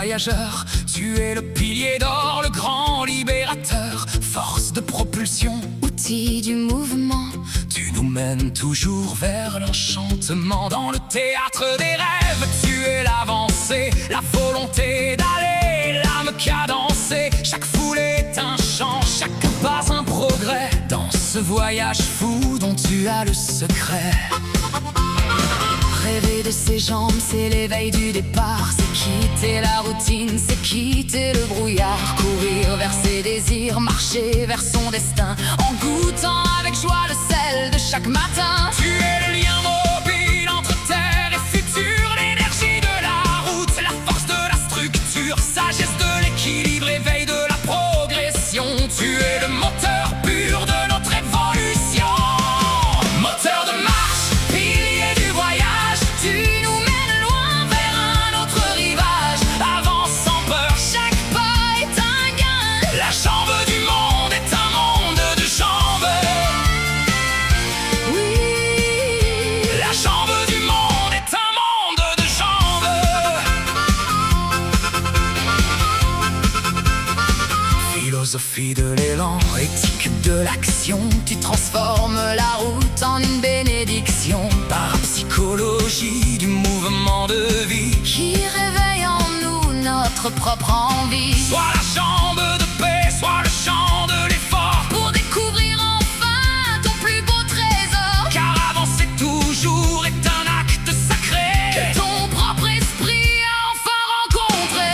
voyageur. Tu es le pilier d'or, le grand libérateur. Force de propulsion, outil du mouvement. tu nous mènes toujours vers l'enchantement. Dans le théâtre des rêves, tu es l'avancée, la volonté d'aller, l'âme cadencée. Chaque foule est un chant, chaque pas un progrès. Dans ce voyage fou dont tu as le secret. Rêver de ses jambes, c'est l'éveil du départ. C'est quitter la routine, c'est quitter le brouillard. Courir vers ses désirs, marcher vers son destin, en goûtant avec joie le sel de chaque matin. Tu es le lien mobile entre terre et futur, l'énergie de la route, la force de la structure, sagesse de l'équilibre, éveil de la progression. Tu es le moteur pur de notre évolution. Moteur de marche, pilier du voyage, Tu nous mènes loin vers un autre rivage. avance sans peur. Chaque pas est un gain. La jambe du monde est un monde de jambes. Oui, La jambe du monde est un monde de jambes. Philosophie de l'élan, éthique de l'action, tu transformes la route en une bénédiction parapsychologie du mouvement de vie. qui réveille en nous notre propre envie. Soit la jambe de paix, soit le chant de l'effort, Pour découvrir enfin ton plus beau trésor. car avancer toujours est un acte sacré. Que ton propre esprit a enfin rencontré.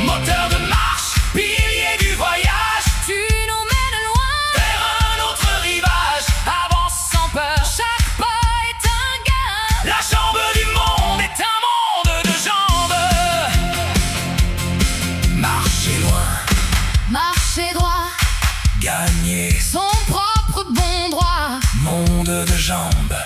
Moteur de marche, pilier du voyage, Tu nous mènes loin, vers un autre rivage, avance sans peur. chaque pas est un gain. La jambe du monde est un monde de jambes. Marcher loin, Marcher droit, gagner son propre bon droit. monde de jambes.